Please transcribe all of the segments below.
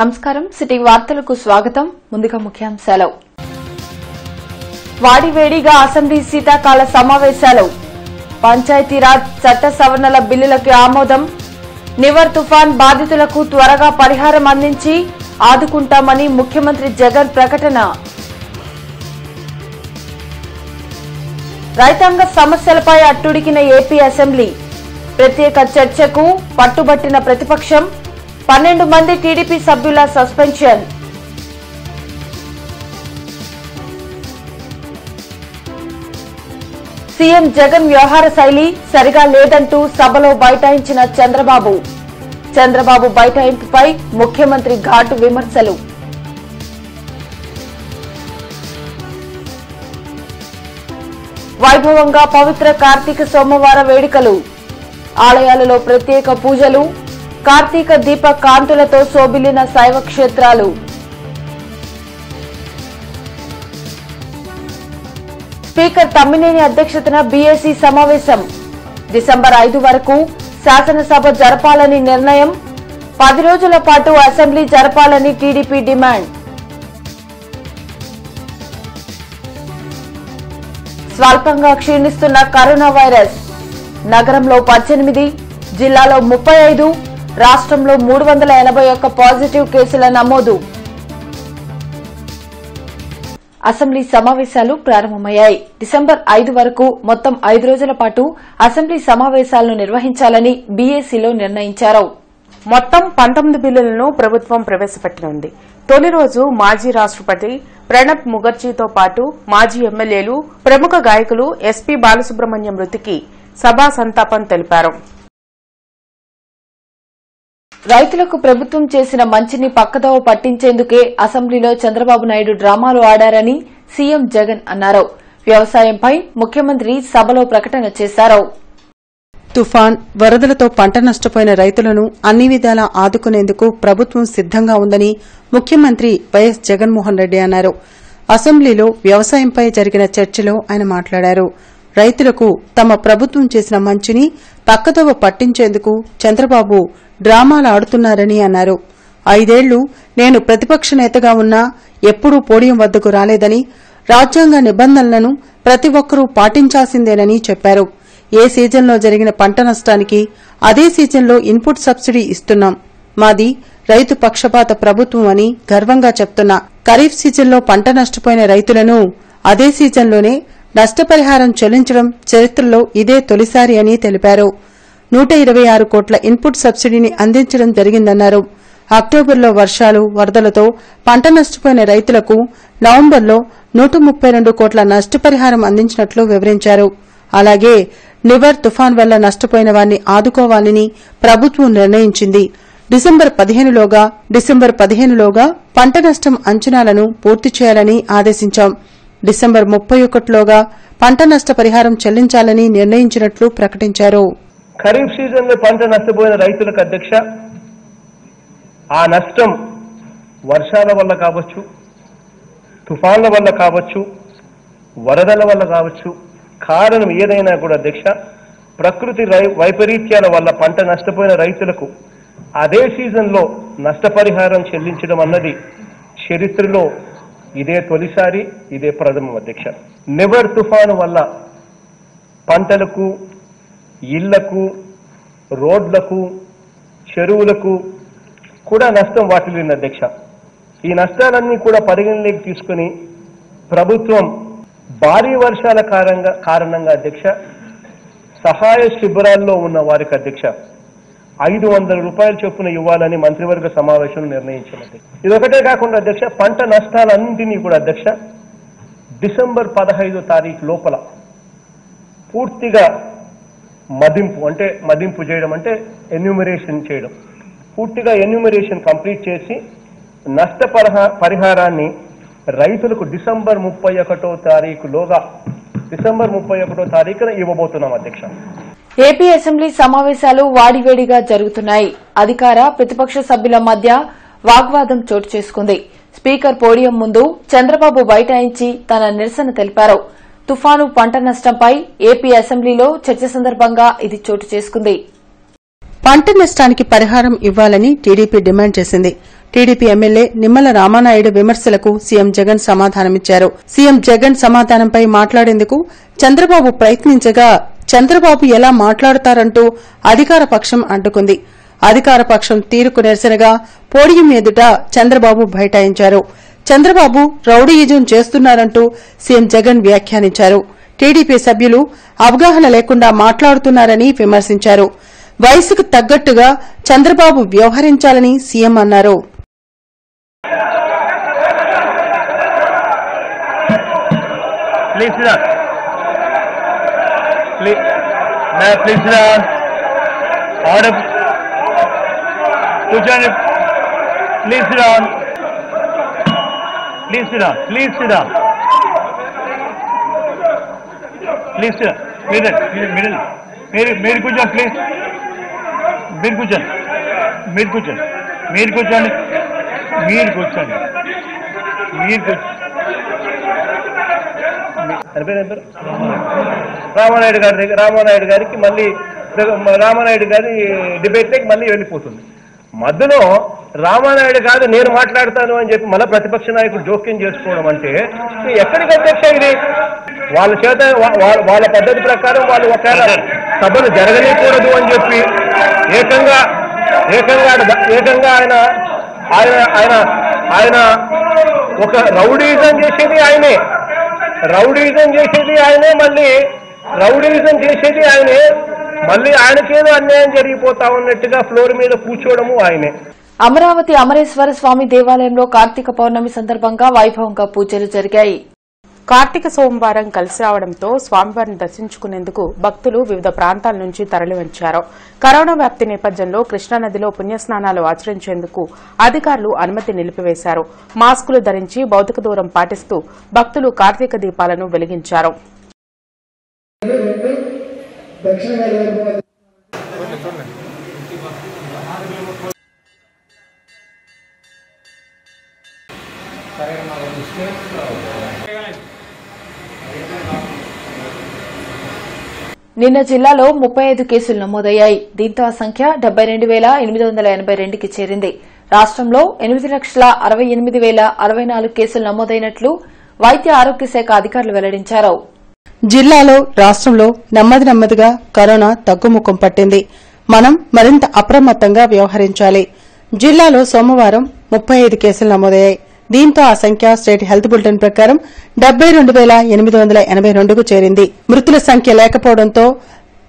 నమస్కారం సిటీ వార్తలకు స్వాగతం. ముందుగా ముఖ్యాంశాలు. వాడివేడిగా అసెంబ్లీ శీతాకాల సమావేశాలు. పంచాయతీరాజ్ చట్ట సవరణల బిల్లులకు ఆమోదం. నివర్ తుఫాన్ బాధితులకు త్వరగా పరిహారం అందించి ఆదుకుంటామని ముఖ్యమంత్రి జగన్ ప్రకటన. రైతాంగ సమస్యలపై అట్టుడికిన ఏపీ అసెంబ్లీ. ప్రత్యేక చర్చకు పట్టుబట్టిన ప్రతిపక్షం. 12 మంది టీడీపీ సభ్యుల సస్పెన్షన్. సీఎం జగన్ వ్యవహార శైలి సరిగా లేదంటూ సభలో బైఠాయించిన చంద్రబాబు. చంద్రబాబు బైఠాయింపుపై ముఖ్యమంత్రి ఘాటు విమర్శలు. వైభవంగా పవిత్ర కార్తీక సోమవార వేడుకలు. ఆలయాలలో ప్రత్యేక పూజలు. కార్తీక దీప కాంతులతో శోభిల్లిన శైవ క్షేత్రాలు. స్పీకర్ తమ్మినేని అధ్యక్షతన బీఏసీ సమావేశం. డిసెంబర్ 5 వరకు శాసనసభ జరపాలని నిర్ణయం. 10 రోజుల పాటు అసెంబ్లీ జరపాలని టీడీపీ డిమాండ్. స్వల్పంగా క్షీణిస్తున్న కరోనా వైరస్. నగరంలో 18, జిల్లాలో 35, రాష్ట్రంలో 381 పాజిటివ్ కేసుల నమోదు. అసెంబ్లీ సమావేశాలు ప్రారంభమయ్యాయి. డిసెంబర్ 5 వరకు మొత్తం 5 రోజుల పాటు అసెంబ్లీ సమావేశాలను నిర్వహించాలని బీఏసీలో నిర్ణయించారు. మొత్తం 19 బిల్లులను ప్రభుత్వం ప్రవేశపెట్టనుంది. తొలి రోజు మాజీ రాష్ట్రపతి ప్రణబ్ ముఖర్జీతో పాటు మాజీ ఎమ్మెల్యేలు, ప్రముఖ గాయకులు ఎస్పీ బాలసుబ్రహ్మణ్యం మృతికి సభా సంతాపం తెలిపారు. రైతులకు ప్రభుత్వం చేసిన మంచిని పక్కదోవ పట్టించేందుకే అసెంబ్లీలో చంద్రబాబు నాయుడు డ్రామాలు ఆడారని సీఎం జగన్ అన్నారు. వ్యవసాయంపై ముఖ్యమంత్రి సభలో ప్రకటన చేశారు. తుఫాన్, వరదలతో పంట నష్టపోయిన రైతులను అన్ని విధాలా ఆదుకునేందుకు ప్రభుత్వం సిద్దంగా ఉందని ముఖ్యమంత్రి వైఎస్ జగన్మోహన్ రెడ్డి అన్నారు. అసెంబ్లీలో వ్యవసాయంపై జరిగిన చర్చలో ఆయన మాట్లాడారు. రైతులకు తమ ప్రభుత్వం చేసిన మంచిని పక్కదోవ పట్టించేందుకు చంద్రబాబు డ్రామాలు ఆడుతున్నారని అన్నారు. 5 ఏళ్లు నేను ప్రతిపక్ష నేతగా ఉన్నా ఎప్పుడూ పోడియం వద్దకు రాలేదని, రాజ్యాంగ నిబంధనలను ప్రతి ఒక్కరూ పాటించాల్సిందేనని చెప్పారు. ఏ సీజన్లో జరిగిన పంట నష్టానికి అదే సీజన్లో ఇన్పుట్ సబ్సిడీ ఇస్తున్నాం. మాది రైతు పక్షపాత ప్రభుత్వం అని గర్వంగా చెప్తున్నా. ఖరీఫ్ సీజన్లో పంట నష్టపోయిన రైతులను అదే సీజన్లోనే నష్టపరిహారం చెల్లించడం చరిత్రలో ఇదే తొలిసారి అని తెలిపారు. 126 కోట్ల ఇన్పుట్ సబ్సిడీని అందించడం జరిగిందన్నారు. అక్టోబర్లో వర్షాలు, వరదలతో పంట నష్టపోయిన రైతులకు నవంబర్లో 132 కోట్ల నష్టపరిహారం అందించినట్లు వివరించారు. అలాగే నివర్ తుఫాన్ వల్ల నష్టపోయిన వారిని ఆదుకోవాలని ప్రభుత్వం నిర్ణయించింది. డిసెంబర్ 15లోగా పంట నష్టం అంచనాలను పూర్తి చేయాలని ఆదేశించాం. డిసెంబర్ 31లోగా పంట నష్ట పరిహారం చెల్లించాలని నిర్ణయించినట్లు ప్రకటించారు. ఖరీఫ్ సీజన్లో పంట నష్టపోయిన రైతులకు అధ్యక్ష, ఆ నష్టం వర్షాల వల్ల కావచ్చు, తుఫాన్ల వల్ల కావచ్చు, వరదల వల్ల కావచ్చు, కారణం ఏదైనా కూడా అధ్యక్ష, ప్రకృతి వైపరీత్యాల వల్ల పంట నష్టపోయిన రైతులకు అదే సీజన్లో నష్టపరిహారం చెల్లించడం అన్నది చరిత్రలో ఇదే తొలిసారి, ఇదే ప్రథమం అధ్యక్ష. నివర్ తుఫాను వల్ల పంటలకు, ఇళ్లకు, రోడ్లకు, చెరువులకు కూడా నష్టం వాటిల్లింది అధ్యక్ష. ఈ నష్టాలన్నీ కూడా పరిగణలోకి తీసుకుని ప్రభుత్వం భారీ వర్షాల కారణంగా అధ్యక్ష సహాయ శిబిరాల్లో ఉన్న వారికి అధ్యక్ష 500 రూపాయల చొప్పున ఇవ్వాలని మంత్రివర్గ సమావేశంలో నిర్ణయించినది. ఇదొకటే కాకుండా అధ్యక్ష, పంట నష్టాలన్నింటినీ కూడా అధ్యక్ష డిసెంబర్ 15వ తారీఖు లోపల పూర్తిగా మదింపు చేయడం అంటే ఎన్యూమరేషన్ చేయడం, పూర్తిగా ఎన్యూమరేషన్ కంప్లీట్ చేసి నష్ట పరిహారాన్ని రైతులకు డిసెంబర్ 31వ తారీఖున ఇవ్వబోతున్నాం అధ్యక్ష. ఏపీ అసెంబ్లీ సమావేశాలు వాడివేడిగా జరుగుతున్నాయి. అధికార, ప్రతిపక్ష సభ్యుల మధ్య వాగ్వాదం చోటు చేసుకుంది. స్పీకర్ పోడియం ముందు చంద్రబాబు బైఠాయించి తన నిరసన తెలిపారు. తుఫాను పంట నష్టంపై ఏపీ అసెంబ్లీలో చర్చ సందర్భంగా ఇది చోటు చేసుకుంది. పంట నష్టానికి పరిహారం ఇవ్వాలని టీడీపీ డిమాండ్ చేసింది. టీడీపీ ఎమ్మెల్యే నిమ్మల రామానాయుడు విమర్శలకు సీఎం జగన్ సమాధానమిచ్చారు. సీఎం జగన్ సమాధానంపై మాట్లాడేందుకు చంద్రబాబు ప్రయత్నించగా చంద్రబాబు ఎలా మాట్లాడతారంటూ అధికార పక్షం అడ్డుకుంది. అధికార పక్షం తీరుకు నిరసనగా పోడియం ఎదుట చంద్రబాబు బైఠాయించారు. చంద్రబాబు రౌడీయిజం చేస్తున్నారంటూ సీఎం జగన్ వ్యాఖ్యానించారు. టీడీపీ సభ్యులు అవగాహన లేకుండా మాట్లాడుతున్నారని విమర్శించారు. వయసుకు తగ్గట్టుగా చంద్రబాబు వ్యవహరించాలని సీఎం అన్నారు. మీరు కూర్చోండి ప్లీజ్. మీరు కూర్చోండి. మీరు కూర్చోండి. మీరు కూర్చోండి. మీరు కూర్చోండి. మీరు కూర్చోండి. రామానాయుడు గారికి మళ్ళీ రామానాయుడు గారి డిబేట్లోకి మళ్ళీ వెళ్ళిపోతుంది. మధ్యలో రామానాయుడు కాదు నేను మాట్లాడతాను అని చెప్పి మళ్ళీ ప్రతిపక్ష నాయకుడు జోక్యం చేసుకోవడం అంటే ఎక్కడికి అధ్యక్ష ఇది? వాళ్ళ చేత వాళ్ళ పద్ధతి ప్రకారం వాళ్ళు ఒకవేళ సభను జరగలేకూడదు అని చెప్పి ఏకంగా ఆయన ఆయన ఆయన ఒక రౌడీజం చేసేది ఆయనే, మళ్ళీ ఆయనకేదో అన్యాయం జరిగిపోతా ఉన్నట్టుగా ఫ్లోర్ మీద కూర్చోవడము ఆయనే. అమరావతి అమరేశ్వర స్వామి దేవాలయంలో కార్తీక పౌర్ణమి సందర్భంగా వైభవంగా పూజలు జరిగాయి. కార్తీక సోమవారం కలిసి రావడంతో స్వామివారిని దర్శించుకునేందుకు భక్తులు వివిధ ప్రాంతాల నుంచి తరలివచ్చారు. కరోనా వ్యాప్తి నేపథ్యంలో కృష్ణానదిలో పుణ్యస్నానాలు ఆచరించేందుకు అధికారులు అనుమతి నిలిపివేశారు. మాస్కులు ధరించి భౌతిక దూరం పాటిస్తూ భక్తులు కార్తీక దీపాలను వెలిగించారు. నిన్న జిల్లాలో 35 కేసులు నమోదయ్యాయి. దీంతో ఆ సంఖ్య 72,882కి చేరింది. రాష్టంలో 8,68,064 కేసులు నమోదైనట్లు వైద్య ఆరోగ్య శాఖ అధికారులు వెల్లడించారు. జిల్లాలో రాష్టంలో నెమ్మదిగా కరోనా తగ్గుముఖం పట్టింది. మనం మరింత అప్రమత్తంగా వ్యవహరించాలి. జిల్లాలో సోమవారం 35 కేసులు నమోదయ్యాయి. దీంతో ఆ సంఖ్య స్టేట్ హెల్త్ బులెటిన్ ప్రకారం 72,882కు చేరింది. మృతుల సంఖ్య లేకపోవడంతో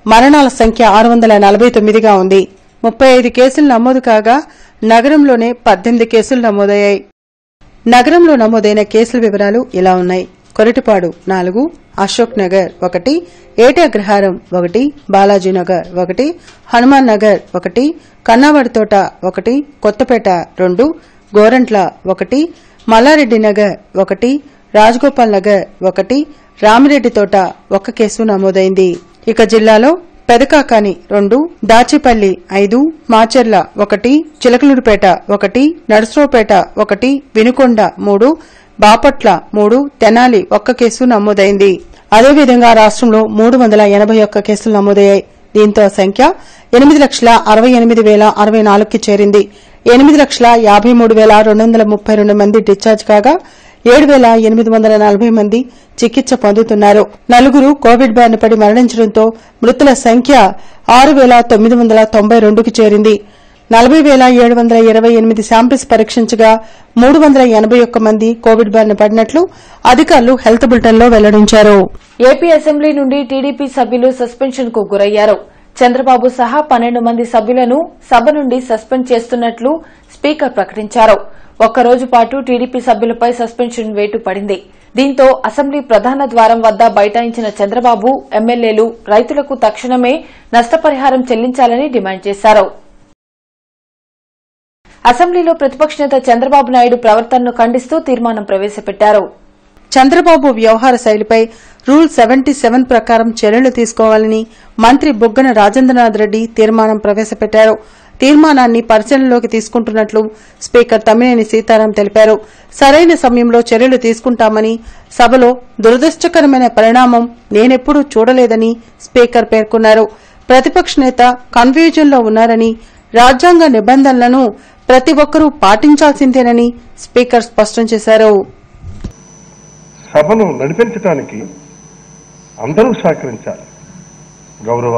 మరణాల సంఖ్య 649గా ఉంది. 35 కేసులు నమోదు కాగా నగరంలోనే 18 కేసులు నమోదయ్యాయి. నగరంలో నమోదైన కేసుల వివరాలు ఇలా ఉన్నాయి. కొరటిపాడు 4, అశోక్ నగర్ 1, ఏటాగ్రహారం 1, బాలాజీనగర్ 1, హనుమాన్ నగర్ 1, కన్నావడితోట 1, కొత్తపేట 2, గోరంట్ల 1, మల్లారెడ్డి నగర్ 1, రాజగోపాల్ నగర్ 1, రామిరెడ్డితోట 1 కేసు నమోదైంది. ఇక జిల్లాలో పెదకాకాని 2, దాచిపల్లి 5, మాచర్ల 1, చిలకలూరుపేట 1, నర్సరావుపేట 1, వినుకొండ 3, బాపట్ల 3, తెనాలి 1 కేసు నమోదైంది. అదేవిధంగా రాష్టంలో 381 కేసులు నమోదయ్యాయి. దీంతో సంఖ్య 8,68,064కి చేరింది. 8,53,232 మంది డిశ్చార్జ్ కాగా 7,840 మంది చికిత్స పొందుతున్నారు. 4 కోవిడ్ బారిన పడి మరణించడంతో మృతుల సంఖ్య 6,992కి చేరింది. 40,728 శాంపిల్స్ పరీక్షించగా 381 మంది కోవిడ్ బారిన పడినట్లు అధికారులు హెల్త్ బులెటిన్లో వెల్లడించారు. ఏపీ అసెంబ్లీ నుండి టీడీపీ సభ్యులు సస్పెన్షన్ కు గురయ్యారు. చంద్రబాబు సహా 12 మంది సభ్యులను సభ నుండి సస్పెండ్ చేస్తున్నట్లు స్పీకర్ ప్రకటించారు. ఒక్కరోజు పాటు టీడీపీ సభ్యులపై సస్పెన్షన్ వేటు పడింది. దీంతో అసెంబ్లీ ప్రధాన ద్వారం వద్ద బైఠాయించిన చంద్రబాబు ఎమ్మెల్యేలు రైతులకు తక్షణమే నష్టపరిహారం చెల్లించాలని డిమాండ్ చేశారు. అసెంబ్లీలో ప్రతిపక్ష నేత చంద్రబాబు నాయుడు ప్రవర్తనను ఖండిస్తూ తీర్మానం ప్రవేశపెట్టారు. చంద్రబాబు వ్యవహార శైలిపై రూల్ 77 ప్రకారం చర్యలు తీసుకోవాలని మంత్రి బుగ్గన రాజేంద్రనాథ్ రెడ్డి తీర్మానం ప్రవేశపెట్టారు. తీర్మానాన్ని పరిశీలనలోకి తీసుకుంటున్నట్లు స్పీకర్ తమ్మినేని సీతారాం తెలిపారు. సరైన సమయంలో చర్యలు తీసుకుంటామని, సభలో దురదృష్టకరమైన పరిణామం నేనెప్పుడూ చూడలేదని స్పీకర్ పేర్కొన్నారు. ప్రతిపక్ష నేత కన్ఫ్యూజన్లో ఉన్నారని, రాజ్యాంగ నిబంధనలను ప్రతి ఒక్కరూ పాటించాల్సిందేనని స్పీకర్ స్పష్టం చేశారు. సభను నడిపించడానికి అందరూ సహకరించాలి. గౌరవ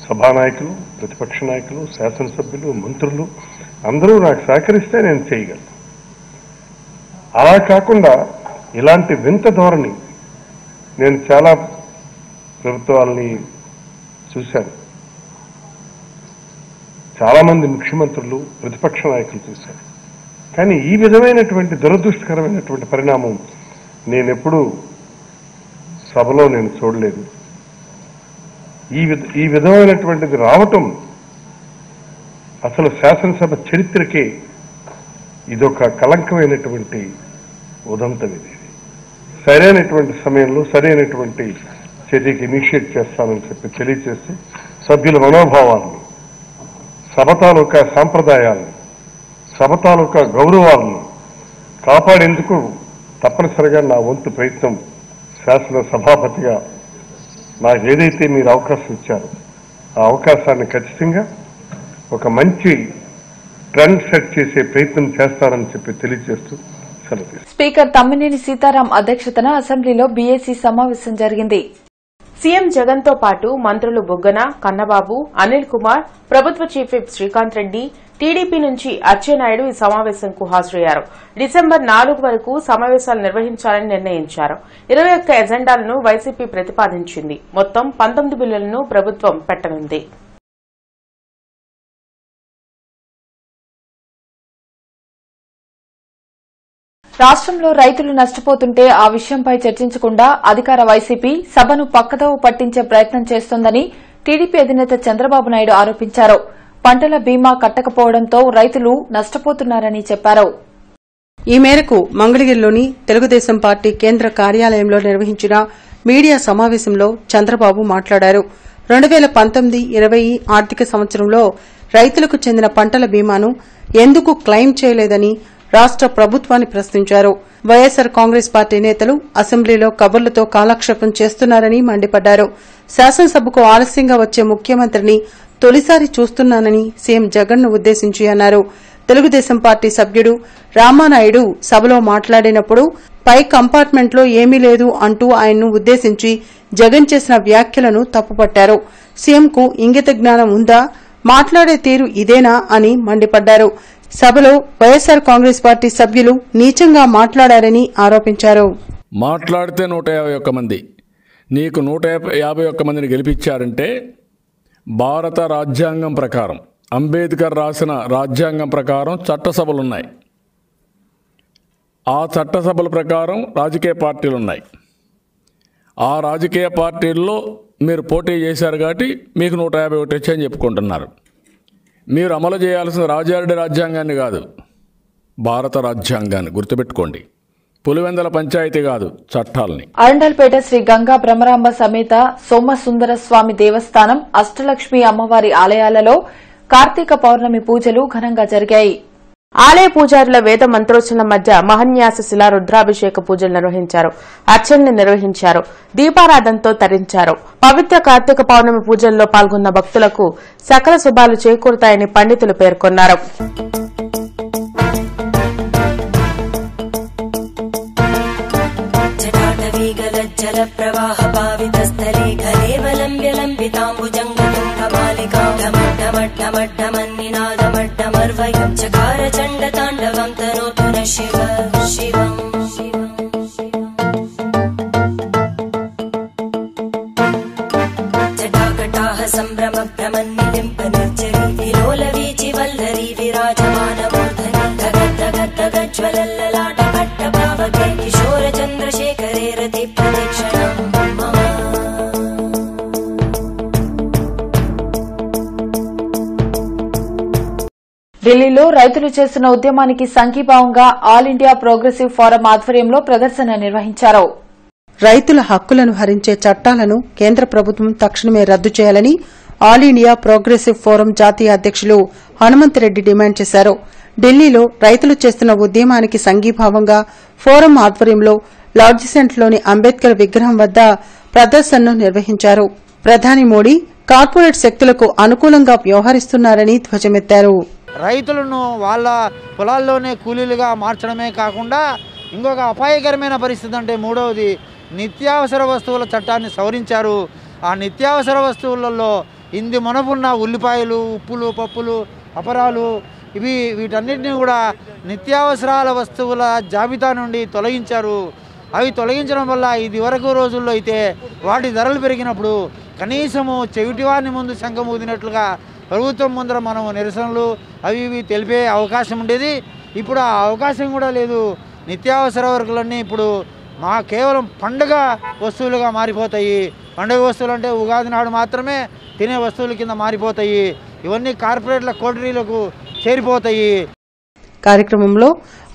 సభానాయకులు, ప్రతిపక్ష నాయకులు, శాసనసభ్యులు, మంత్రులు అందరూ నాకు సహకరిస్తే నేను చేయగలను. అలా కాకుండా ఇలాంటి వింత ధోరణి నేను చాలా ప్రభుత్వాలని చూశాను. చాలామంది ముఖ్యమంత్రులు, ప్రతిపక్ష నాయకులు చూశారు. కానీ ఈ విధమైనటువంటి దురదృష్టకరమైనటువంటి పరిణామం నేనెప్పుడూ సభలో నేను చూడలేదు. ఈ విధమైనటువంటిది రావటం అసలు శాసనసభ చరిత్రకే ఇదొక కలంకమైనటువంటి ఉదంతం. ఇది సరైనటువంటి సమయంలో సరైనటువంటి చర్యకి ఇనిషియేట్ చేస్తానని చెప్పి తెలియజేస్తూ సభ్యుల మనోభావాలను, సభ తాలూకా సాంప్రదాయాలను, సభ తాలూకా గౌరవాలను కాపాడేందుకు తప్పనిసరిగా నా వంతు ప్రయత్నం శాసన సభాపతిగా నాకు ఏదైతే మీరు అవకాశం ఇచ్చారో ఆ అవకాశాన్ని ఖచ్చితంగా ఒక మంచి ట్రెండ్ సెట్ చేసే ప్రయత్నం చేస్తారని చెప్పి తెలియజేస్తూ సెలవు. స్పీకర్ తమ్మినేని సీతారాం అధ్యక్షతన అసెంబ్లీలో బీఏసీ సమావేశం జరిగింది. సీఎం జగన్ తో పాటు మంత్రులు బుగ్గన, కన్నబాబు, అనిల్ కుమార్, ప్రభుత్వ chief whip Srikanth Reddy, TDP నుంచి అచ్చెన్నాయుడు ఈ సమావేశంకు హాజరయ్యారు. డిసెంబర్ 4 వరకు సమావేశాలు నిర్వహించాలని నిర్ణయించారు. 21 ఎజెండాలను వైసీపీ ప్రతిపాదించింది. మొత్తం 19 బిల్లులను ప్రభుత్వం పెట్టనుంది. రాష్ట్రంలో రైతులు నష్టపోతుంటే ఆ విషయంపై చర్చించకుండా అధికార వైసీపీ సభను పక్కదోవ పట్టించే ప్రయత్నం చేస్తోందని టీడీపీ అధినేత చంద్రబాబు నాయుడు ఆరోపించారు. పంటల బీమా కట్టకపోవడంతో రైతులు నష్టపోతున్నారని చెప్పారు. ఈ మేరకు మంగళగిరిలోని తెలుగుదేశం పార్టీ కేంద్ర కార్యాలయంలో నిర్వహించిన మీడియా సమావేశంలో చంద్రబాబు మాట్లాడారు. 2019-20 ఆర్థిక సంవత్సరంలో రైతులకు చెందిన పంటల బీమాను ఎందుకు క్లెయిమ్ చేయలేదని రాష్ట ప్రభుత్వాన్ని ప్రశ్నించారు. వైఎస్సార్ కాంగ్రెస్ పార్టీ నేతలు అసెంబ్లీలో కబుర్లతో కాలక్షేపం చేస్తున్నారని మండిపడ్డారు. శాసనసభకు ఆలస్యంగా వచ్చే ముఖ్యమంత్రిని తొలిసారి చూస్తున్నానని సీఎం జగన్ ను ఉద్దేశించి అన్నారు. తెలుగుదేశం పార్టీ సభ్యుడు రామానాయుడు సభలో మాట్లాడినప్పుడు పై కంపార్ట్మెంట్లో ఏమీ లేదు అంటూ ఆయన్ను ఉద్దేశించి జగన్ చేసిన వ్యాఖ్యలను తప్పుపట్టారు. సీఎంకు ఇంగిత జ్ఞానం ఉందా, మాట్లాడే తీరు ఇదేనా అని మండిపడ్డారు. సభలో వైఎస్సార్ కాంగ్రెస్ పార్టీ సభ్యులు నీచంగా మాట్లాడారని ఆరోపించారు. మాట్లాడితే 151 మంది, నీకు 151 మందిని గెలిపించారంటే భారత రాజ్యాంగం ప్రకారం, అంబేద్కర్ రాసిన రాజ్యాంగం ప్రకారం చట్టసభలున్నాయి. ఆ చట్టసభల ప్రకారం రాజకీయ పార్టీలున్నాయి. ఆ రాజకీయ పార్టీల్లో మీరు పోటీ చేశారు కాబట్టి మీకు 151 వచ్చాయని చెప్పుకుంటున్నారు. మీరు అమలు చేయాల్సిన రాజారెడ్డి రాజ్యాంగాన్ని కాదు, భారత రాజ్యాంగాన్ని గుర్తుపెట్టుకోండి. పులివెందల పంచాయతీ కాదు, చట్టాలని. అరండల్పేట శ్రీ గంగా భ్రమరాంబ సమేత సోమసుందర స్వామి దేవస్థానం, అష్టలక్ష్మి అమ్మవారి ఆలయాలలో కార్తీక పౌర్ణమి పూజలు ఘనంగా జరిగాయి. ఆలయ పూజారుల వేద మంత్రోచ్చరణ మధ్య మహన్యాస శిలా రుద్రాభిషేక పూజలు నిర్వహించారు. అర్చనలు నిర్వహించారు. దీపారాధనతో తరించారు. పవిత్ర కార్తీక పౌర్ణమి పూజల్లో పాల్గొన్న భక్తులకు సకల శుభాలు చేకూరుతాయని పండితులు పేర్కొన్నారు. జల ప్రవాహ పావితస్థలే కలేవలంబ్య లంబితాంబుజంగతుంగమాలికా ఢమడ్డమడ్డమడ్డమన్నినాదమడ్డమర్వయం చకార చండ తాండవం తనోతు న శివ శివం జటాకటాహ సంభ్రమ భ్రమన్నిలింప నిర్జరి విలోల వీచి వల్లరి విరాజమాన మూర్ధని ధగద్ధగద్ధగజ్వలల్లలాట పట్ట పావకే కిశోర చంద్రశేఖరే రతి ప్రదక్షిణం మమ. ఢిల్లీలో రైతులు చేస్తున్న ఉద్యమానికి సంఘీభావంగా ఆల్ ఇండియా ప్రోగ్రెసివ్ ఫోరం ఆధ్వర్యంలో ప్రదర్శన నిర్వహించారు. రైతుల హక్కులను హరించే చట్టాలను కేంద్ర ప్రభుత్వం తక్షణమే రద్దు చేయాలని ఆల్ ఇండియా ప్రోగ్రెసివ్ ఫోరం జాతీయ అధ్యకులు హనుమంతరెడ్డి డిమాండ్ చేశారు. ఢిల్లీలో రైతులు చేస్తున్న ఉద్యమానికి సంఘీభావంగా ఫోరం ఆధ్వర్యంలో లార్జిసెంట్లోని అంబేద్కర్ విగ్రహం వద్ద ప్రదర్శనను నిర్వహించారు. ప్రధాని మోడీ కార్పొరేట్ శక్తులకు అనుకూలంగా వ్యవహరిస్తున్నారని ధ్వజమెత్తారు. రైతులను వాళ్ళ పొలాల్లోనే కూలీలుగా మార్చడమే కాకుండా ఇంకొక అపాయకరమైన పరిస్థితి అంటే మూడవది నిత్యావసర వస్తువుల చట్టాన్ని సవరించారు. ఆ నిత్యావసర వస్తువులలో ఇంది మనపున్న ఉల్లిపాయలు, ఉప్పులు, పప్పులు, అపరాలు వీటన్నిటిని కూడా నిత్యావసరాల వస్తువుల జాబితా నుండి తొలగించారు. అవి తొలగించడం వల్ల ఇది వరకు రోజుల్లో అయితే వాటి ధరలు పెరిగినప్పుడు కనీసము చెవిటివారిని ముందు శంఖం ఊదినట్లుగా ప్రభుత్వం ముందర మనం నిరసనలు అవి తెలిపే అవకాశం ఉండేది. ఇప్పుడు ఆ అవకాశం కూడా లేదు. నిత్యావసర వరకులన్నీ ఇప్పుడు కేవలం పండుగ వస్తువులుగా మారిపోతాయి. పండుగ వస్తువులు అంటే ఉగాది నాడు మాత్రమే తినే వస్తువుల కింద మారిపోతాయి. ఇవన్నీ కార్పొరేట్ల కోటరీలకు చేరిపోతాయి. కార్యక్రమంలో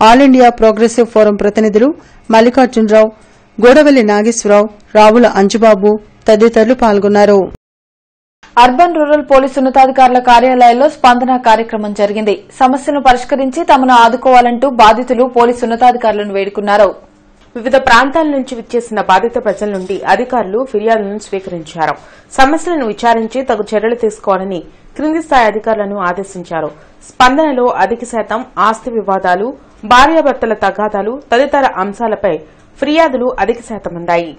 ఆల్ ఇండియా ప్రోగ్రెసివ్ ఫోరం ప్రతినిధులు మల్లికార్జునరావు, గోడవల్లి నాగేశ్వరరావు, రావుల అంజుబాబు తదితరులు పాల్గొన్నారు. అర్బన్ రూరల్ పోలీసు ఉన్నతాధికారుల కార్యాలయాల్లో స్పందన కార్యక్రమం జరిగింది. సమస్యను పరిష్కరించి తమను ఆదుకోవాలంటూ బాధితులు పోలీసు ఉన్నతాధికారులను వేడుకున్నారు. వివిధ ప్రాంతాల నుంచి విచ్చేసిన బాధిత ప్రజల నుండి అధికారులు ఫిర్యాదులను స్వీకరించారు. సమస్యలను విచారించి తగు చర్యలు తీసుకోవాలని క్రింది స్థాయి అధికారులను ఆదేశించారు. స్పందనలో అధిక శాతం ఆస్తి వివాదాలు, భార్యాభర్తల తగాదాలు తదితర అంశాలపై ఫిర్యాదులు అధిక శాతం ఉన్నాయి.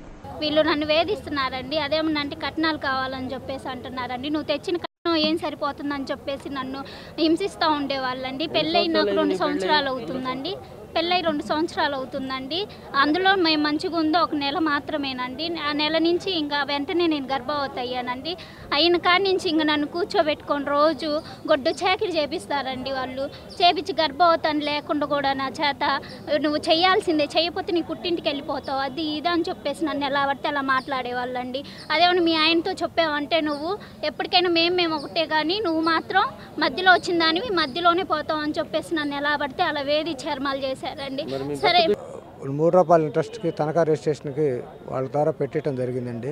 వీళ్ళు నన్ను వేధిస్తున్నారండి. అదేమన్నంటే కట్నాలు కావాలని చెప్పేసి అంటున్నారండి. నువ్వు తెచ్చిన కట్నం ఏం సరిపోతుందని చెప్పేసి నన్ను హింసిస్తూ ఉండేవాళ్ళండి. పెళ్ళై నాకు 2 సంవత్సరాలు అవుతుందండి. పెళ్ళై 2 సంవత్సరాలు అవుతుందండి. అందులో మేము మంచిగా ఉందో 1 నెల మాత్రమేనండి. ఆ నెల నుంచి ఇంకా వెంటనే నేను గర్భవతి అయ్యానండి. అయిన కాడి నుంచి ఇంకా నన్ను కూర్చోబెట్టుకొని రోజు గొడ్డు చాకిరి చేపిస్తారండి. వాళ్ళు చేపించి గర్భవతి అని లేకుండా కూడా నా చేత నువ్వు చేయాల్సిందే, చేయకపోతే నీ పుట్టింటికి వెళ్ళిపోతావు, అది ఇది అని చెప్పేసి నన్ను ఎలా పడితే అలా మాట్లాడేవాళ్ళండి. అదేమన్నా మీ ఆయనతో చెప్పావంటే నువ్వు ఎప్పటికైనా మేము ఒకటే కానీ నువ్వు మాత్రం మధ్యలో వచ్చిన దానివి మధ్యలోనే పోతావు అని చెప్పేసి నన్ను ఎలా పడితే అలా వేది చర్మాలు చేశారండి. సరే, రూ. ట్రస్ట్కి తనఖా రిజిస్ట్రేషన్కి వాళ్ళ ద్వారా పెట్టడం జరిగిందండి.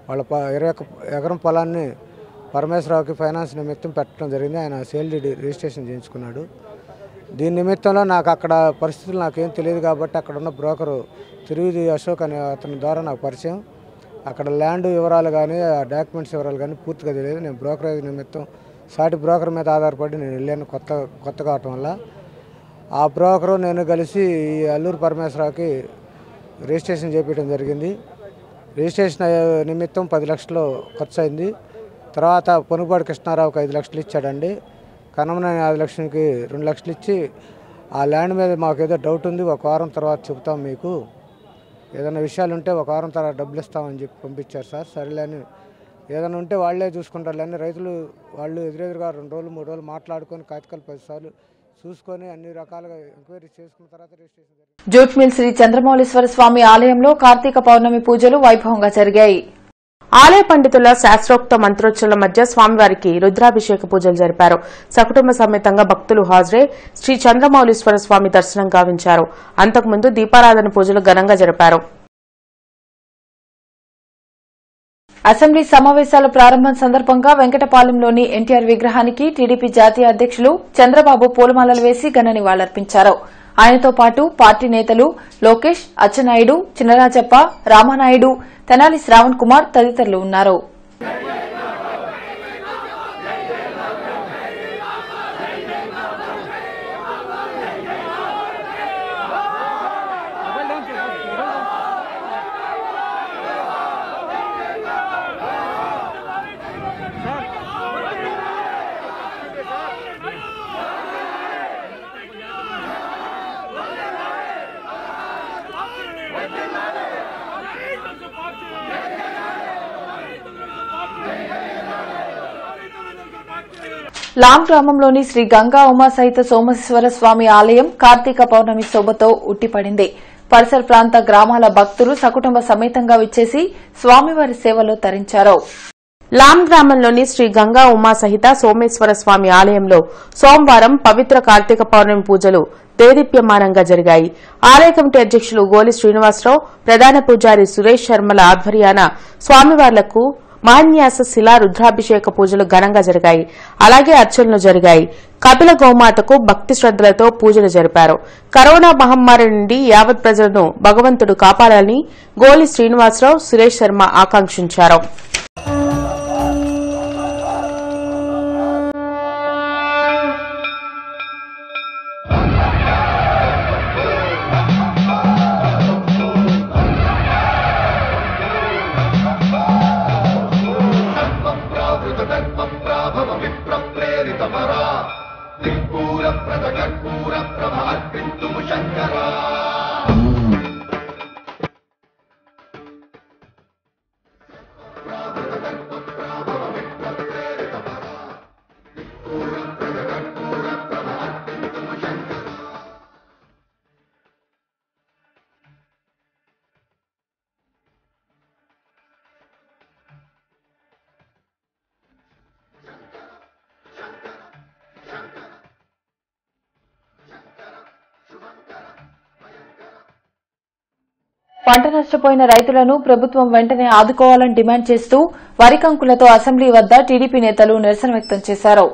వాళ్ళ 20 ఎకరం పొలాన్ని పరమేశ్వరరావుకి ఫైనాన్స్ నిమిత్తం పెట్టడం జరిగింది. ఆయన సేల్ డీడ్ రిజిస్ట్రేషన్ చేయించుకున్నాడు. దీని నిమిత్తంలో నాకు అక్కడ పరిస్థితులు నాకేం తెలియదు కాబట్టి అక్కడ ఉన్న బ్రోకరు తిరువిది అశోక్ అనే అతని ద్వారా నాకు పరిచయం. అక్కడ ల్యాండ్ వివరాలు కానీ ఆ డాక్యుమెంట్స్ వివరాలు కానీ పూర్తిగా తెలియదు. నేను బ్రోకరేజ్ నిమిత్తం సాటి బ్రోకర్ మీద ఆధారపడి నేను వెళ్ళాను. కొత్త కావటం వల్ల ఆ బ్రోకరు నేను కలిసి ఈ అల్లూరు పరమేశ్వరరావుకి రిజిస్ట్రేషన్ చేయించడం జరిగింది. రిజిస్ట్రేషన్ నిమిత్తం 10 లక్షలు ఖర్చు అయింది. తర్వాత పొనుగోడు కృష్ణారావుకి 5 లక్షలు ఇచ్చాడండి. కనమనేని 5 లక్షలకి 2 లక్షలు ఇచ్చి ఆ ల్యాండ్ మీద మాకు ఏదో డౌట్ ఉంది, 1 వారం తర్వాత చెబుతాం, మీకు ఏదైనా విషయాలు ఉంటే 1 వారం తర్వాత డబ్బులు ఇస్తామని చెప్పి పంపించారు సార్. సరేలేని ఏదైనా ఉంటే వాళ్లే చూసుకుంటారు లేని రైతులు వాళ్ళు ఎదురెదురుగా 2 రోజులు 3 రోజులు మాట్లాడుకొని కాగితాలు 10 సార్లు చూసుకొని అన్ని రకాలుగా ఎంక్వైరీ చేసుకున్న తర్వాత రిజిస్ట్రేషన్ జరిగింది. జూట్మిల్ శ్రీ చంద్రమౌళీశ్వర స్వామి ఆలయంలో కార్తీక పౌర్ణమి పూజలు వైభవంగా జరిగాయి. ఆలయ పండితుల శాస్త్రోక్త మంత్రోచ్చల మధ్య స్వామివారికి రుద్రాభిషేక పూజలు జరిపారు. సకుటుంబ సమేతంగా భక్తులు హాజరై శ్రీ చంద్రమౌళీశ్వర స్వామి దర్శనం గావించారు. అంతకుముందు దీపారాధన పూజలు ఘనంగా జరిపారు. అసెంబ్లీ సమావేశాల ప్రారంభం సందర్భంగా వెంకటపాలెంలోని ఎన్టీఆర్ విగ్రహానికి టీడీపీ జాతీయ అధ్యకులు చంద్రబాబు పూలమాలలు వేసి ఘన నివాళులర్పించారు. ఆయనతో పాటు పార్టీ నేతలు లోకేష్, అచ్చెన్నాయుడు, చినరాజప్ప, రామానాయుడు, తెనాలి శ్రావణ్ కుమార్ తదితరులు ఉన్నారు. లాం గ్రామంలోని శ్రీ గంగా ఉమా సహిత సోమేశ్వర స్వామి ఆలయం కార్తీక పౌర్ణమి శోభతో ఉట్టిపడింది. పరిసర ప్రాంత గ్రామాల భక్తులు సకుటుంబ సమేతంగా విచ్చేసి స్వామివారి సేవలో తరించారు. లాం గ్రామంలోని శ్రీ గంగా ఉమా సహిత సోమేశ్వర స్వామి ఆలయంలో సోమవారం పవిత్ర కార్తీక పౌర్ణమి పూజలు దేదీప్యమానంగా జరిగాయి. ఆలయ కమిటీ అధ్యకులు గోలి శ్రీనివాసరావు, ప్రధాన పూజారి సురేష్ శర్మల ఆధ్వర్యాన స్వామివార్లకు మహాన్యాస శిలా రుద్రాభిషేక పూజలు ఘనంగా జరిగాయి. అలాగే అర్చనలు జరిగాయి. కపిల గోమాతకు భక్తి శ్రద్దలతో పూజలు జరిపారు. కరోనా మహమ్మారి నుండి యావత్ ప్రజలను భగవంతుడు కాపాడాలని గోలి శ్రీనివాసరావు, సురేష్ శర్మ ఆకాంక్షించారు. పంట నష్టపోయిన రైతులను ప్రభుత్వం వెంటనే ఆదుకోవాలని డిమాండ్ చేస్తూ వరి కంకులతో అసెంబ్లీ వద్ద టీడీపీ నేతలు నిరసన వ్యక్తం చేశారు.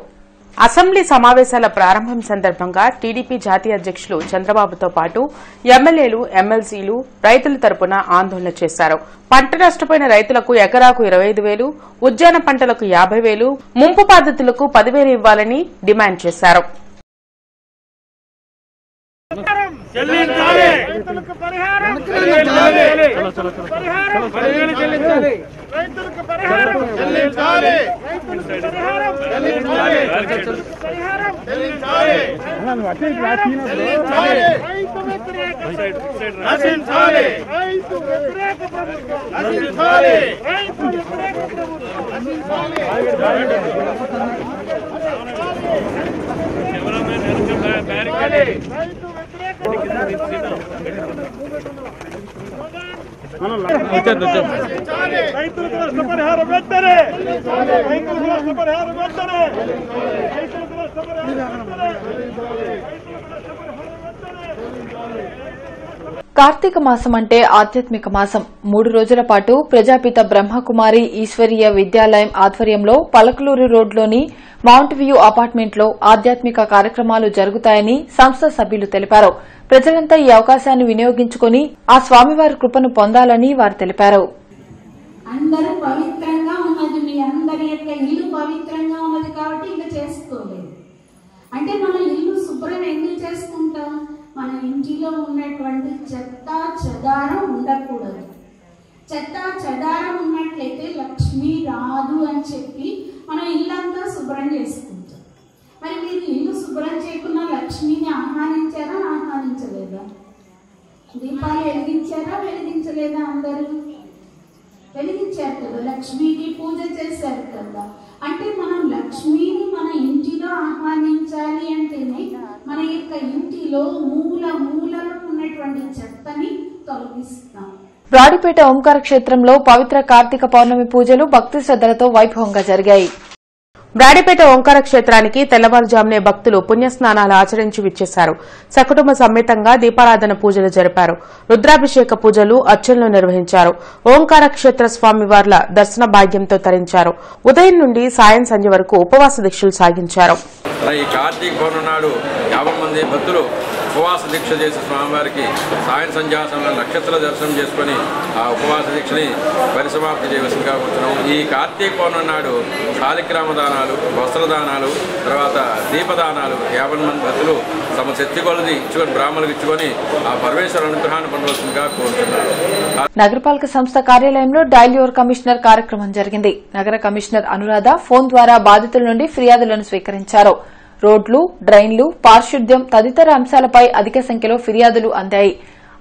అసెంబ్లీ సమావేశాల ప్రారంభం సందర్భంగా టీడీపీ జాతీయ అధ్యకులు చంద్రబాబుతో పాటు ఎమ్మెల్యేలు, ఎమ్మెల్సీలు రైతుల తరపున ఆందోళన చేశారు. పంట నష్టపోయిన రైతులకు ఎకరాకు 25,000, ఉద్యాన పంటలకు 50,000, ముంపు బాధితులకు 10,000 ఇవ్వాలని డిమాండ్ చేశారు. రైతులకు నష్టపరిహారం వెంటనే, రైతులకు నష్టపరిహారం వెంటనే, రైతులకు నష్టపరిహారం వెంటనే. కార్తీక మాసం అంటే ఆధ్యాత్మిక మాసం. 3 రోజుల పాటు ప్రజాపిత బ్రహ్మకుమారి ఈశ్వరీయ విద్యాలయం ఆధ్వర్యంలో పలకలూరు రోడ్లోని మౌంట్ వ్యూ అపార్ట్మెంట్లో ఆధ్యాత్మిక కార్యక్రమాలు జరుగుతాయని సంస్థ సభ్యులు తెలిపారు. ప్రజలంతా ఈ అవకాశాన్ని వినియోగించుకుని ఆ స్వామివారి కృపను పొందాలని వారు తెలిపారు. అందరూ పవిత్రంగా ఉన్నది, మీ అందరి యొక్క ఇల్లు పవిత్రంగా ఉన్నది కాబట్టి ఇంకా చేసుకోలేదు. అంటే మనం ఇల్లు శుభ్రం ఎందుకు చేసుకుంటాం? మన ఇంటిలో ఉన్నటువంటి చెత్త చెదారం ఉండకూడదు. చెత్త చెదారం ఉన్నట్లయితే లక్ష్మి రాదు అని చెప్పి మనం ఇల్లంతా శుభ్రం చేసుకుంటాం. మరి మీరు ఇల్లు శుభ్రం చేయకుండా లక్ష్మిని ఆహ్వానించారా, ఆహ్వానించలేదా? దీపాలు వెలిగించారా, వెలిగించలేదా? అందరూ వెలిగించారు కదా, లక్ష్మికి పూజ చేశారు కదా. అంటే మనం లక్ష్మిని మన ఇంటిలో ఆహ్వానించాలి అంటేనే మన యొక్క ఇంటిలో మూలలో ఉన్నటువంటి చెత్తని తొలగిస్తాం. బ్రాడిపేట ఓంకార క్షేత్రంలో పవిత్ర కార్తీక పౌర్ణమి పూజలు భక్తి శ్రద్దలతో వైభవంగా జరిగాయి. బ్రాడిపేట ఓంకార క్షేత్రానికి తెల్లవారుజామునే భక్తులు పుణ్యస్నానాలు ఆచరించి విచ్చేశారు. సకుటుంబ సమేతంగా దీపారాధన పూజలు జరిపారు. రుద్రాభిషేక పూజలు, అర్చనలు నిర్వహించారు. ఓంకార క్షేత్ర స్వామివార్ల దర్శన భాగ్యంతో తరించారు. ఉదయం నుండి సాయం సంధ్య వరకు ఉపవాస దీక్షలు సాగించారు. ఈ కార్తీక పౌర్ణమి నాడు 50 మంది భక్తులు ఉపవాస దీక్ష చేసి స్వామివారికి సాయం సంధ్యాసంలో నక్షత్ర దర్శనం చేసుకుని ఆ ఉపవాస దీక్షని పరిసమాప్తి చేయవలసిందిగా కూర్చున్నాము. ఈ కార్తీక పౌర్ణమి నాడు శాలిగ్రామ దానాలు, వస్త్రదానాలు, తర్వాత దీపదానాలు 50 మంది భక్తులు తమ శక్తి కొలది ఇచ్చుకొని బ్రాహ్మణులకు ఇచ్చుకొని ఆ పరమేశ్వర అనుగ్రహాన్ని పొందవలసిందిగా కోరుతున్నారు. నగరపాలక సంస్థ కార్యాలయంలో డైల్ యువర్ కమిషనర్ కార్యక్రమం జరిగింది. నగర కమిషనర్ అనురాధ ఫోన్ ద్వారా బాధితుల నుండి ఫిర్యాదులను స్వీకరించారు. రోడ్లు, డ్రైన్లు, పారిశుద్ధ్యం తదితర అంశాలపై అధిక సంఖ్యలో ఫిర్యాదులు అందాయి.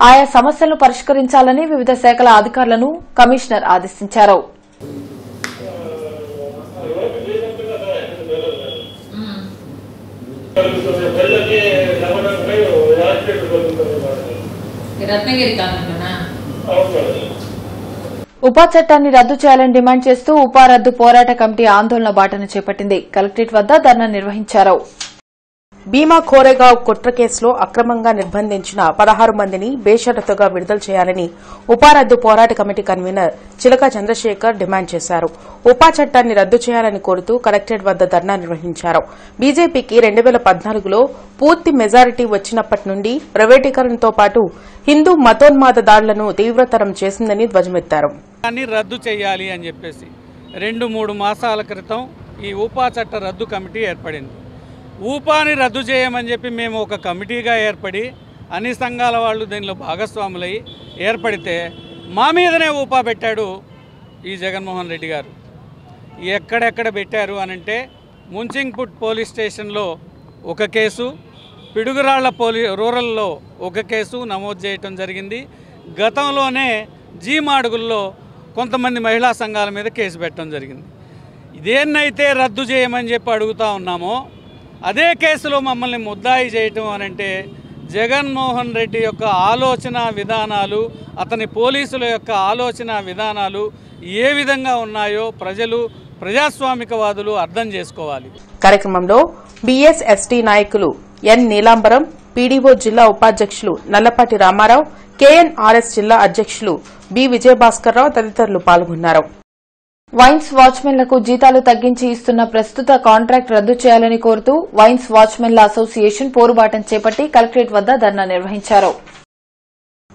ఆయా సమస్యలను పరిష్కరించాలని వివిధ శాఖల అధికారులను కమిషనర్ ఆదేశించారు. ఉపా చట్టాన్ని రద్దు చేయాలని డిమాండ్ చేస్తూ ఉపా రద్దు పోరాట కమిటీ ఆందోళన బాటను చేపట్టింది. కలెక్టరేట్ వద్ద ధర్నా నిర్వహించారు. భీమా కోరేగావ్ కుట్ర కేసులో అక్రమంగా నిర్బంధించిన 16 మందిని బేషరతుగా విడుదల చేయాలని ఉపా రద్దు పోరాట కమిటీ కన్వీనర్ చిలక చంద్రశేఖర్ డిమాండ్ చేశారు. ఉపా చట్టాన్ని రద్దు చేయాలని కోరుతూ కలెక్టరేట్ వద్ద ధర్నా నిర్వహించారు. బీజేపీకి 2014లో పూర్తి మెజారిటీ వచ్చినప్పటి నుండి ప్రైవేటీకరణతో పాటు హిందూ మతోన్మాద దాడులను తీవ్రతరం చేసిందని ధ్వజమెత్తారు. రద్దు చేయాలి అని చెప్పేసి 2-3 మాసాల క్రితం ఈ ఉపా చట్ట రద్దు కమిటీ ఏర్పడింది. ఊపాని రద్దు చేయమని చెప్పి మేము ఒక కమిటీగా ఏర్పడి అన్ని సంఘాల వాళ్ళు దీనిలో భాగస్వాములై ఏర్పడితే మా మీదనే ఊపా పెట్టాడు ఈ జగన్మోహన్ రెడ్డి గారు. ఎక్కడెక్కడ పెట్టారు అనంటే ముంచింగ్పుట్ పోలీస్ స్టేషన్లో ఒక కేసు, పిడుగురాళ్ల రూరల్లో ఒక కేసు నమోదు చేయటం జరిగింది. గతంలోనే జీమాడుగుల్లో కొంతమంది మహిళా సంఘాల మీద కేసు పెట్టడం జరిగింది. ఇదేన్నైతే రద్దు చేయమని చెప్పి అడుగుతూ ఉన్నామో అదే కేసులో మమ్మల్ని ముద్దాయి చేయటం అనంటే జగన్మోహన్ రెడ్డి యొక్క ఆలోచన విధానాలు, అతని పోలీసుల యొక్క ఆలోచన విధానాలు ఏ విధంగా ఉన్నాయో ప్రజాస్వామికవాదులు అర్థం చేసుకోవాలి. కార్యక్రమంలో బీఎస్ఎస్టీ నాయకులు ఎన్ నీలాంబరం, పీడీఓ జిల్లా ఉపాధ్యక్షులు నల్లపాటి రామారావు, కేఎన్ఆర్ఎస్ జిల్లా అధ్యక్షులు బి విజయభాస్కర్రావు తదితరులు పాల్గొన్నారు. వైన్స్ వాచ్మెన్లకు జీతాలు తగ్గించి ఇస్తున్న ప్రస్తుత కాంట్రాక్ట్ రద్దు చేయాలని కోరుతూ వైన్స్ వాచ్మెన్ల అసోసియేషన్ పోరుబాటం చేపట్టి కలెక్టరేట్ వద్ద ధర్నా నిర్వహించారు.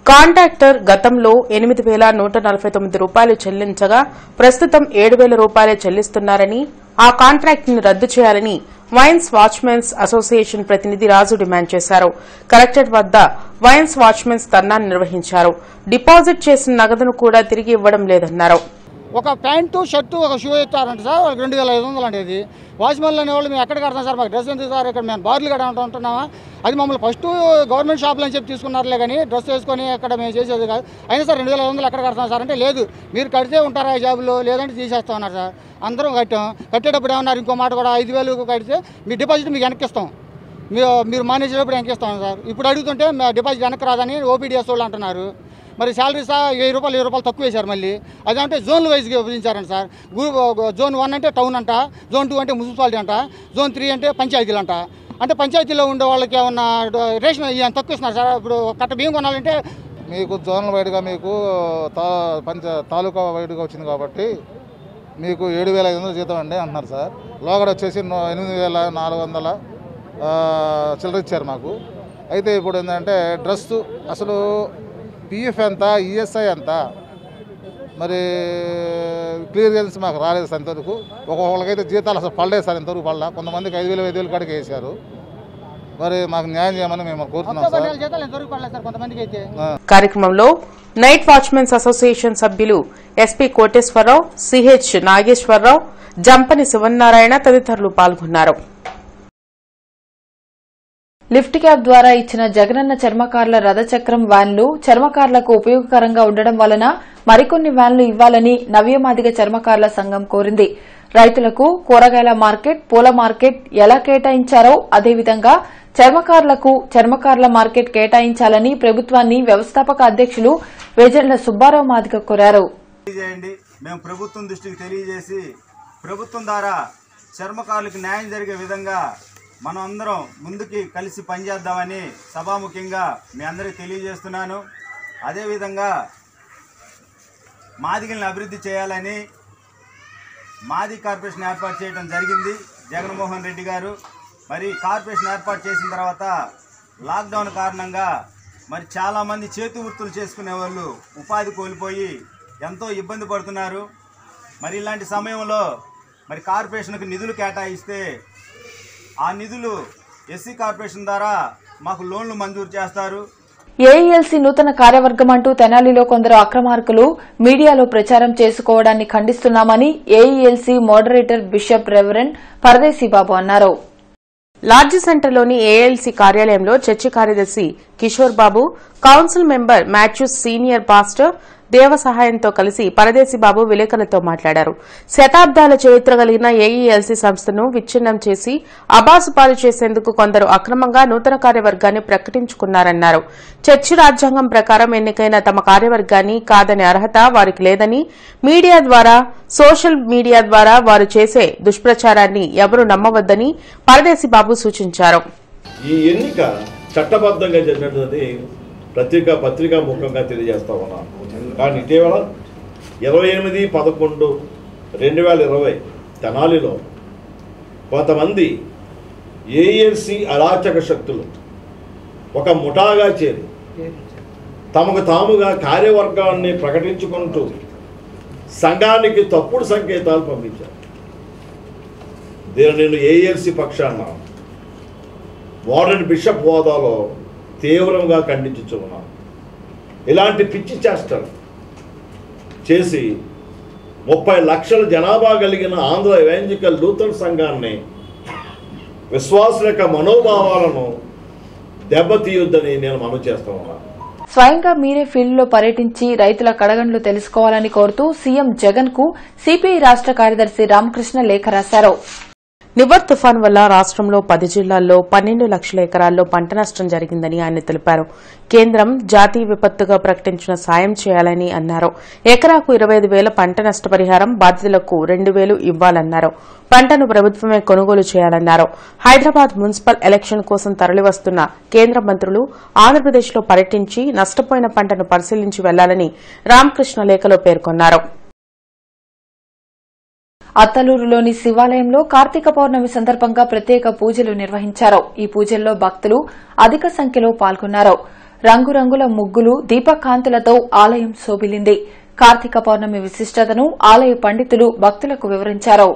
కాంట్రాక్టర్ గతంలో 8,149 రూపాయలు చెల్లించగా ప్రస్తుతం 7,000 రూపాయలే చెల్లిస్తున్నారని, ఆ కాంట్రాక్ట్ ని రద్దు చేయాలని వైన్స్ వాచ్మెన్స్ అసోసియేషన్ ప్రతినిధి రాజు డిమాండ్ చేశారు. కలెక్టరేట్ వద్ద వైన్స్ వాచ్మెన్స్ ధర్నా నిర్వహించారు. డిపాజిట్ చేసిన నగదును కూడా తిరిగి ఇవ్వడం లేదన్నారు. ఒక ప్యాంటు షర్టు ఒక షూ ఇస్తారంట సార్, వాళ్ళకి 2,500 అంటే వాచ్మెన్లు అనే వాళ్ళు మేము ఎక్కడ కడతాం సార్, మాకు డ్రెస్ ఎందుకు సార్, ఇక్కడ మేము బార్లు కడ ఉంటున్నామా, అది మమ్మల్ని ఫస్ట్ గవర్నమెంట్ షాపులు అని చెప్పి తీసుకున్నారులే కానీ డ్రెస్ వేసుకొని అక్కడ మేము చేసేది కాదు. అయినా సార్ 2,500 ఎక్కడ కడతాం సార్ అంటే లేదు, మీరు కడితే ఉంటారా ఈ జాబులో, లేదంటే తీసేస్తా ఉన్నారు సార్. అందరం కట్టాం. కట్టేటప్పుడు ఏమన్నారు, ఇంకో మాట కూడా 5,000 కడితే మీ డిపాజిట్ మీకు వెనక్కిస్తాం, మీరు మేనేజేటప్పుడు వెనక్కిస్తాం సార్. ఇప్పుడు అడుగుతుంటే డిపాజిట్ వెనక్కి రాదని ఓపీడీఎస్ వాళ్ళు అంటున్నారు. మరి శాలరీస్ 1,000 రూపాయలు తక్కువ వేశారు. మళ్ళీ అదంటే జోన్ల వైజ్గా విభజించారంట సార్. జోన్ 1 అంటే టౌన్ అంట, జోన్ 2 అంటే మున్సిపాలిటీ అంట, జోన్ 3 అంటే పంచాయతీలు అంట. అంటే పంచాయతీలో ఉండే వాళ్ళకి ఏమన్నా రేషన్ తక్కువ ఇస్తున్నారు సార్. ఇప్పుడు కట్ట బియ్యం కొనాలంటే మీకు జోన్ల వైడ్గా మీకు తాలూకా వైడ్గా వచ్చింది కాబట్టి మీకు 7,500 జీతం అండి అంటున్నారు సార్. లోగడ వచ్చేసి 8,400 చిల్లర ఇచ్చారు మాకు. అయితే ఇప్పుడు ఏంటంటే డ్రెస్ అసలు పిఎఫ్ ఎంత, ఈఎస్ఐ ఎంత, మరి క్లియరెన్స్ మాకు రాలేదు సార్ ఇంతవరకు. ఒక్కొక్కరికైతే జీతాలు అసలు పడలేదు సార్ ఇంతవరకు పడలా. కొంతమందికి 5,000 కాడికి వేశారు. మరి మాకు న్యాయం చేయమని మేము కోరుతున్నాం సార్. కార్యక్రమంలో నైట్ వాచ్మెన్స్ అసోసియేషన్ సభ్యులు ఎస్పీ కోటేశ్వరరావు, సిహెచ్ నాగేశ్వరరావు, జంపని శివనారాయణ తదితరులు పాల్గొన్నారు. లిఫ్ట్ క్యాబ్ ద్వారా ఇచ్చిన జగనన్న చర్మకారుల రథచక్రం వ్యాన్లు చర్మకారులకు ఉపయోగకరంగా ఉండడం వలన మరికొన్ని వ్యాన్లు ఇవ్వాలని నవ్యమాదిగ చర్మకారుల సంఘం కోరింది. రైతులకు కూరగాయల మార్కెట్, పూల మార్కెట్ ఎలా కేటాయించారో అదేవిధంగా చర్మకారులకు చర్మకారుల మార్కెట్ కేటాయించాలని ప్రభుత్వాన్ని వ్యవస్థాపక అధ్యక్షులు వేజర్ల సుబ్బారావు మాదిగ కోరారు. మేము ప్రభుత్వం దృష్టికి తెలియజేసి ప్రభుత్వం ద్వారా చర్మకారులకు న్యాయం జరిగే విధంగా మనం అందరం ముందుకి కలిసి పనిచేద్దామని సభాముఖ్యంగా మీ అందరికీ తెలియజేస్తున్నాను. అదేవిధంగా మాదిగల్ని అభివృద్ధి చేయాలని మాది కార్పొరేషన్ ఏర్పాటు చేయడం జరిగింది జగన్మోహన్ రెడ్డి గారు. మరి కార్పొరేషన్ ఏర్పాటు చేసిన తర్వాత లాక్డౌన్ కారణంగా మరి చాలామంది చేతి వృత్తులు చేసుకునే వాళ్ళు ఉపాధి కోల్పోయి ఎంతో ఇబ్బంది పడుతున్నారు. మరి ఇలాంటి సమయంలో మరి కార్పొరేషన్కి నిధులు కేటాయిస్తే ఆ నిధులు ఎస్సీ కార్పొరేషన్ ద్వారా మాకు లోన్లు మంజూరు చేస్తారు. ఏఈఎల్సీ నూతన కార్యవర్గం అంటూ తెనాలిలో కొందరు అక్రమార్కులు మీడియాలో ప్రచారం చేసుకోవడాన్ని ఖండిస్తున్నామని AELC moderator bishop reverend Paradeshibabu అన్నారు. లార్జ్ సెంటర్లోని ఏఎల్సీ కార్యాలయంలో చర్చి కార్యదర్శి Kishore Babu, council member Mathews senior pastor Deva సహాయంతో కలిసి పరదేశీబాబు విలేకరులతో మాట్లాడారు. శతాబ్దాల చరిత్ర కలిగిన ఏఈఎల్సీ సంస్థను విచ్ఛిన్నం చేసి అబాసుపాలు చేసేందుకు కొందరు అక్రమంగా నూతన కార్యవర్గాన్ని ప్రకటించుకున్నారన్నారు. చర్చి రాజ్యాంగం ప్రకారం ఎన్నికైన తమ కార్యవర్గాన్ని కాదనే అర్హత వారికి లేదని, మీడియా ద్వారా సోషల్ మీడియా ద్వారా వారు చేసే దుష్ప్రచారాన్ని ఎవరూ నమ్మవద్దని పరదేశీబాబు సూచించారు. ఈ ఎన్నిక చట్టబద్ధంగా జరిగినది పత్రికా ముఖంగా తెలియజేస్తా ఉన్నాను. కానీ ఇటీవల 28/11/2020 తెనాలిలో కొంతమంది ఏఎల్సీ అరాచక శక్తులు ఒక ముఠాగా చేరి తమకు తాముగా కార్యవర్గాన్ని ప్రకటించుకుంటూ సంఘానికి తప్పుడు సంకేతాలు పంపించారు. దీన్ని నేను ఏఎల్సీ పక్షాన మోడర్న్ బిషప్ హోదాలో తీవ్రంగా ఖండించున్నాను. ఇలాంటి పిచ్చి చేష్టలు చేసి 30 లక్షల జనాభా కలిగిన ఆంధ్ర ఎవాంజలికల్ లూథరన్ సంఘాన్ని విశ్వాసుల యొక్క మనోభావాలను దెబ్బతీయొద్దని నేను మనవి చేస్తా ఉన్నాను. స్వయంగా మీరే ఫీల్డ్లో పర్యటించి రైతుల కడగండ్లు తెలుసుకోవాలని కోరుతూ సీఎం జగన్ కు సిపిఐ రాష్ట కార్యదర్శి రామకృష్ణ లేఖ రాశారు. నివర్ తుఫాన్ వల్ల రాష్ట్రంలో 10 జిల్లాల్లో 12 లక్షల ఎకరాల్లో పంట నష్టం జరిగిందని ఆయన తెలిపారు. కేంద్రం జాతీయ విపత్తుగా ప్రకటించిన సాయం చేయాలని అన్నారు. ఎకరాకు 25,000 పంట నష్టపరిహారం, బాధితులకు 2,000 ఇవ్వాలన్నారు. పంటను ప్రభుత్వమే కొనుగోలు చేయాలన్నారు. హైదరాబాద్ మున్సిపల్ ఎలక్షన్ కోసం తరలివస్తున్న కేంద్ర మంత్రులు ఆంధ్రప్రదేశ్లో పర్యటించి నష్టపోయిన పంటను పరిశీలించి వెళ్లాలని రామకృష్ణ లేఖలో పేర్కొన్నారు. అత్తలూరులోని శివాలయంలో కార్తీక పౌర్ణమి సందర్భంగా ప్రత్యేక పూజలు నిర్వహించారు. ఈ పూజల్లో భక్తులు అధిక సంఖ్యలో పాల్గొన్నారు. రంగురంగుల ముగ్గులు, దీపకాంతులతో ఆలయం శోభిల్లింది. కార్తీక పౌర్ణమి విశిష్టతను ఆలయ పండితులు భక్తులకు వివరించారు.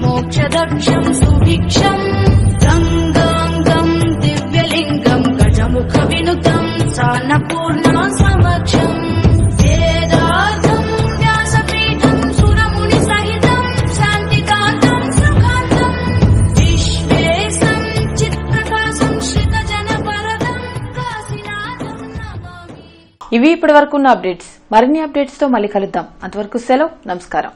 మోక్షదక్షం సుభిక్షం గంగాంగం దివ్యలింగం గజముఖ వినుతం సాన్నపూర్ణ సమక్షం వేదార్థం వ్యాసపీఠం సురముని సహితం శాంతికాంతం సుఖాంతం విశ్వేశం చిత్ప్రకాశం శ్రితజన వరదం కాశీనాథం నమామి. ఇవి ఇప్పటి వరకు ఉన్న అప్డేట్స్. మరిన్ని అప్డేట్స్ తో మళ్ళీ కలుద్దాం. అంతవరకు సెలవు. నమస్కారం.